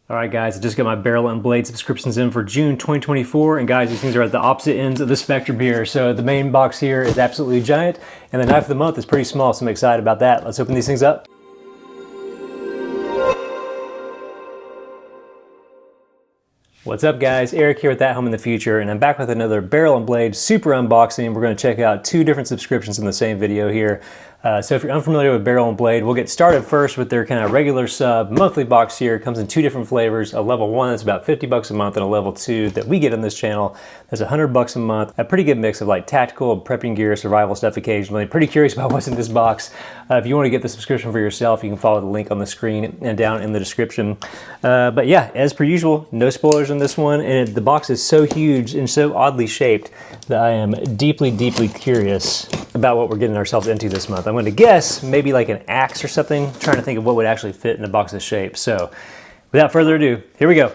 All right, guys, I just got my barrel and blade subscriptions in for June 2024. And guys, these things are at the opposite ends of the spectrum here. So the main box here is absolutely giant, and the knife of the month is pretty small, so I'm excited about that. Let's open these things up. What's up, guys? Eric here with ATHOME in the future, and I'm back with another barrel and blade super unboxing. We're going to check out two different subscriptions in the same video here. So if you're unfamiliar with barrel and blade, we'll get started first with their kind of regular sub monthly box here. It comes in two different flavors, a level 1 that's about 50 bucks a month, and a level 2 that we get on this channel that's 100 bucks a month. A pretty good mix of like tactical, prepping gear, survival stuff occasionally. Pretty curious about what's in this box. If you want to get the subscription for yourself, you can follow the link on the screen and down in the description. But yeah, as per usual, no spoilers on this one, and the box is so huge and so oddly shaped that I am deeply, deeply curious about what we're getting ourselves into this month. I'm going to guess maybe like an axe or something, trying to think of what would actually fit in a box of shape. So without further ado, here we go.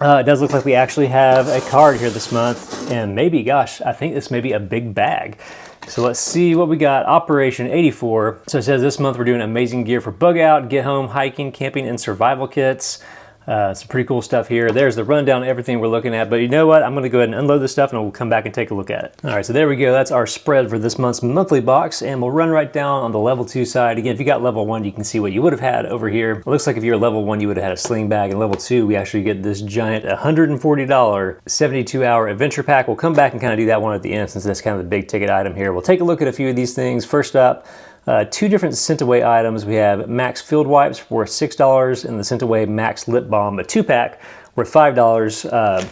It does look like we actually have a card here this month, and maybe, gosh, I think this may be a big bag. So let's see what we got. Operation 84. So it says this month we're doing amazing gear for bug out, get home, hiking, camping, and survival kits. Some pretty cool stuff here. There's the rundown of everything we're looking at, but you know what? I'm gonna go ahead and unload this stuff and we'll come back and take a look at it. All right, so there we go. That's our spread for this month's monthly box, and we'll run right down on the level 2 side. Again, if you got level 1, you can see what you would have had over here. It looks like if you're level 1, you would have had a sling bag, and level 2, we actually get this giant $140 72-hour adventure pack. We'll come back and kind of do that one at the end since that's kind of the big ticket item here. We'll take a look at a few of these things. First up, two different Scent-Away items. We have Max Field Wipes worth $6 and the Scent-Away Max Lip Balm, a 2-pack worth $5.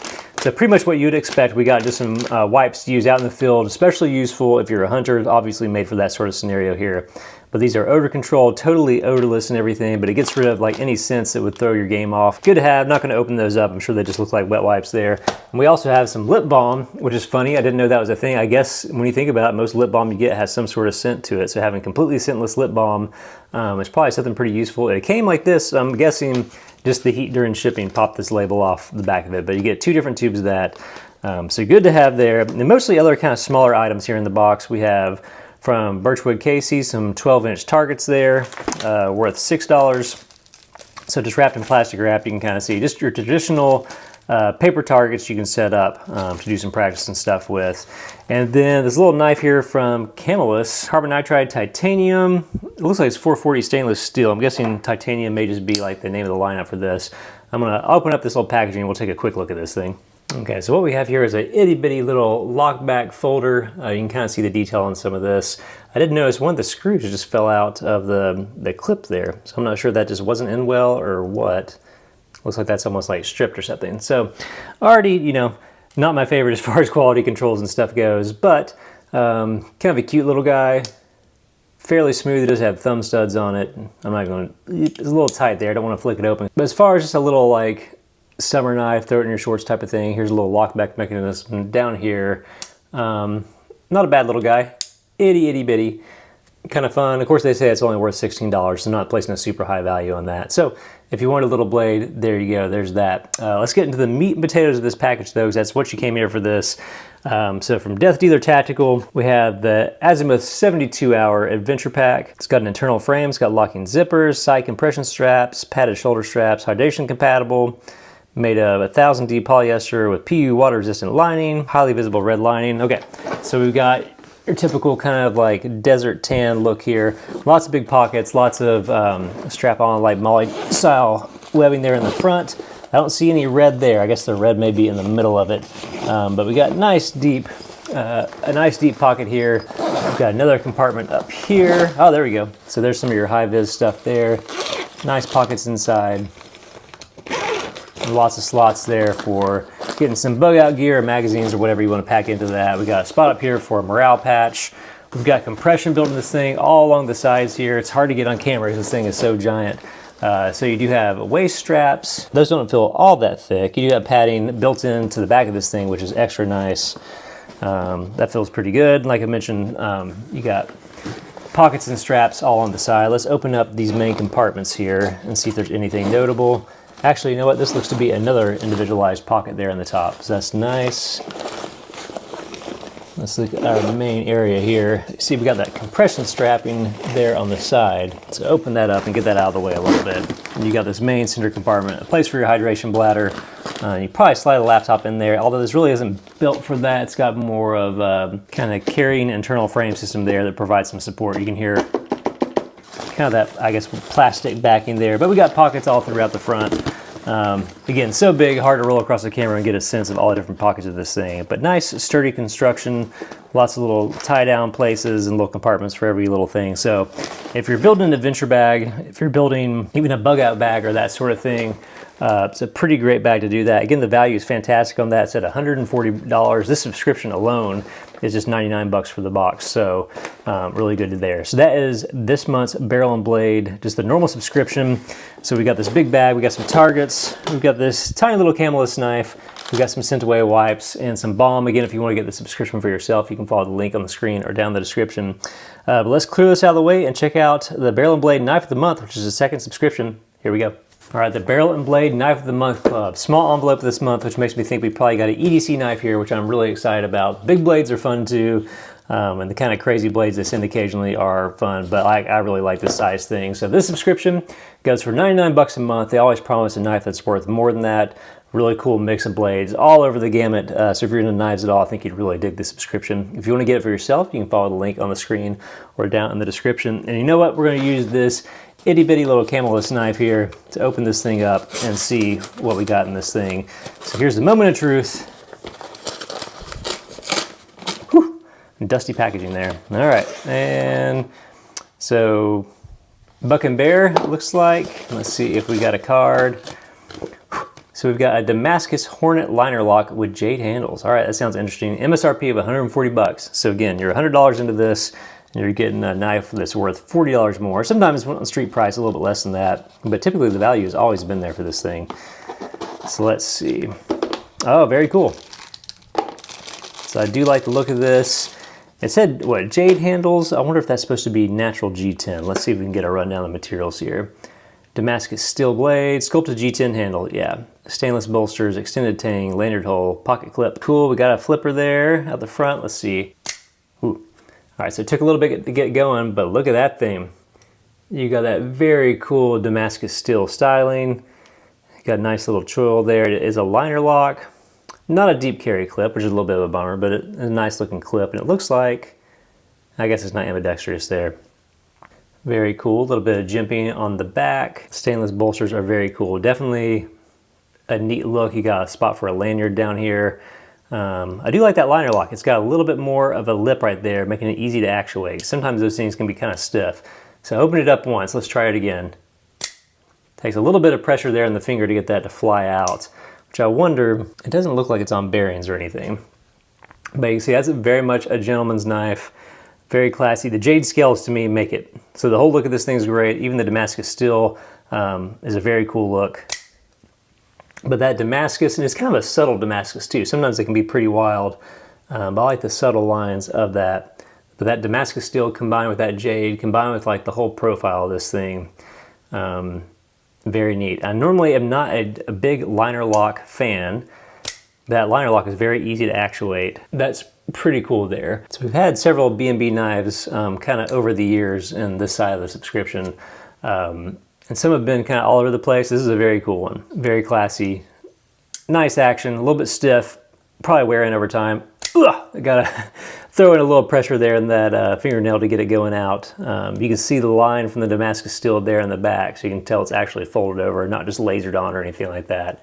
So pretty much what you'd expect. We got just some wipes to use out in the field, especially useful if you're a hunter, obviously made for that sort of scenario here. But these are odor controlled, totally odorless and everything, but it gets rid of like any scents that would throw your game off. Good to have. Not going to open those up. I'm sure they just look like wet wipes there. And we also have some lip balm, which is funny. I didn't know that was a thing. I guess when you think about it, most lip balm you get has some sort of scent to it. So having completely scentless lip balm is probably something pretty useful. It came like this. I'm guessing just the heat during shipping popped this label off the back of it, but you get two different tubes of that. So good to have there. And mostly other kind of smaller items here in the box. We have from Birchwood Casey, some 12-inch targets there, worth $6. So just wrapped in plastic wrap, you can kind of see just your traditional paper targets you can set up to do some practice and stuff with. And then this little knife here from Camelus, carbon nitride titanium. It looks like it's 440 stainless steel. I'm guessing titanium may just be like the name of the lineup for this. I'm gonna open up this little packaging and we'll take a quick look at this thing. Okay, so what we have here is a itty bitty little lockback folder. You can kind of see the detail on some of this. I did notice one of the screws just fell out of the clip there. So I'm not sure that just wasn't in well or what. Looks like that's almost like stripped or something. So already, you know, not my favorite as far as quality controls and stuff goes, but kind of a cute little guy. Fairly smooth. It does have thumb studs on it. I'm not going to, it's a little tight there. I don't want to flick it open. But as far as just a little like summer knife, throw it in your shorts type of thing. Here's a little lockback mechanism down here. Not a bad little guy. Itty bitty. Kind of fun. Of course, they say it's only worth $16, so not placing a super high value on that. So if you want a little blade, there you go. There's that. Let's get into the meat and potatoes of this package, though, because that's what you came here for this. So from Death Dealer Tactical, we have the Azimuth 72-hour adventure pack. It's got an internal frame. It's got locking zippers, side compression straps, padded shoulder straps, hydration compatible. Made of 1000D polyester with PU water-resistant lining, highly visible red lining. Okay, so we've got your typical kind of like desert tan look here. Lots of big pockets, lots of strap-on like Molly style webbing there in the front. I don't see any red there. I guess the red may be in the middle of it. But we got a nice deep pocket here. We've got another compartment up here. Oh, there we go. So there's some of your high-vis stuff there. Nice pockets inside. Lots of slots there for getting some bug out gear or magazines or whatever you want to pack into that. We got a spot up here for a morale patch. We've got compression built in this thing all along the sides here. It's hard to get on camera because this thing is so giant. So you do have waist straps. Those don't feel all that thick. You do have padding built into the back of this thing, which is extra nice. That feels pretty good. Like I mentioned, you got pockets and straps all on the side. Let's open up these main compartments here and see if there's anything notable. Actually, you know what? This looks to be another individualized pocket there in the top. So that's nice. let's look at our main area here. See, we got that compression strapping there on the side. So open that up and get that out of the way a little bit. And you got this main center compartment, a place for your hydration bladder. You probably slide a laptop in there, although this really isn't built for that. It's got more of a kind of carrying internal frame system there that provides some support. You can hear kind of that, I guess, plastic backing there, but we got pockets all throughout the front. Again, so big, hard to roll across the camera and get a sense of all the different pockets of this thing, but nice, sturdy construction, lots of little tie-down places and little compartments for every little thing. So if you're building an adventure bag, if you're building even a bug-out bag or that sort of thing, it's a pretty great bag to do that. Again, the value is fantastic on that. It's at $140. This subscription alone is just 99 bucks for the box. So really good there. So that is this month's Barrel and Blade, just the normal subscription. So we got this big bag, we got some targets, we've got this tiny little cameless knife, we got some scent away wipes and some balm. Again, if you want to get the subscription for yourself, you can follow the link on the screen or down in the description. But let's clear this out of the way and check out the Barrel and Blade Knife of the Month, which is the second subscription. Here we go. All right, the Barrel and Blade Knife of the Month Club. Small envelope this month, which makes me think we probably got an EDC knife here, which I'm really excited about. Big blades are fun too, and the kind of crazy blades they send occasionally are fun, but I really like this size thing. So this subscription goes for 99 bucks a month. They always promise a knife that's worth more than that. Really cool mix of blades all over the gamut. So if you're into knives at all, I think you'd really dig this subscription. If you want to get it for yourself, you can follow the link on the screen or down in the description. And you know what? We're going to use this itty bitty little cameless knife here to open this thing up and see what we got in this thing. So here's the moment of truth. Whew, dusty packaging there. All right, and so Buck and Bear, it looks like. Let's see if we got a card. So we've got a Damascus Hornet liner lock with jade handles. All right, that sounds interesting. MSRP of 140 bucks. So again, you're $100 into this, and you're getting a knife that's worth $40 more. Sometimes on street price, a little bit less than that, but typically the value has always been there for this thing. So let's see. Oh, very cool. So I do like the look of this. It said, what, jade handles? I wonder if that's supposed to be natural G10. Let's see if we can get a rundown of the materials here. Damascus steel blade, sculpted G10 handle, yeah. Stainless bolsters, extended tang, lanyard hole, pocket clip. Cool, we got a flipper there at the front. Let's see. Ooh. All right, so it took a little bit to get going, but look at that thing. You got that very cool Damascus steel styling. Got a nice little choil there. It is a liner lock. Not a deep carry clip, which is a little bit of a bummer, but it's a nice looking clip. And it looks like, I guess it's not ambidextrous there. Very cool, a little bit of jimping on the back. Stainless bolsters are very cool. Definitely a neat look. You got a spot for a lanyard down here. I do like that liner lock. It's got a little bit more of a lip right there, making it easy to actuate. Sometimes those things can be kind of stiff. So open it up once, let's try it again. Takes a little bit of pressure there on the finger to get that to fly out, which I wonder, it doesn't look like it's on bearings or anything. But you can see that's very much a gentleman's knife. Very classy. The jade scales to me make it. So the whole look of this thing is great. Even the Damascus steel is a very cool look. But that Damascus, and it's kind of a subtle Damascus too. Sometimes it can be pretty wild, but I like the subtle lines of that. But that Damascus steel combined with that jade, combined with like the whole profile of this thing, very neat. I normally am not a big liner lock fan. That liner lock is very easy to actuate. That's pretty cool there. So we've had several B&B knives kind of over the years in this side of the subscription. And some have been kind of all over the place. This is a very cool one. Very classy. Nice action, a little bit stiff, probably wearing over time. Ugh, I gotta throw in a little pressure there in that fingernail to get it going out. You can see the line from the Damascus steel there in the back, so you can tell it's actually folded over, not just lasered on or anything like that.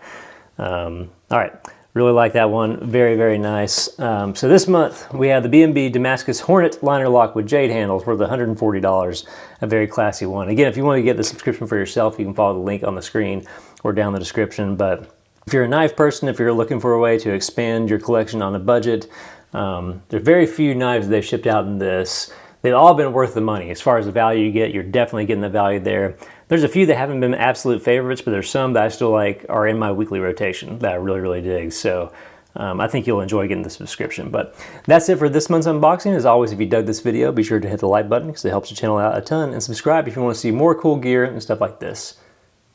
All right. Really like that one. Very, very nice. So this month we have the B&B Damascus Hornet liner lock with jade handles worth $140. A very classy one. Again, if you want to get the subscription for yourself, you can follow the link on the screen or down in the description. But if you're a knife person, if you're looking for a way to expand your collection on a budget, there are very few knives they've shipped out in this. They've all been worth the money. As far as the value you get, you're definitely getting the value there. There's a few that haven't been absolute favorites, but there's some that I still like are in my weekly rotation that I really, really dig. So I think you'll enjoy getting the subscription. But that's it for this month's unboxing. As always, if you dug this video, be sure to hit the like button because it helps the channel out a ton. And subscribe if you want to see more cool gear and stuff like this.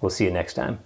We'll see you next time.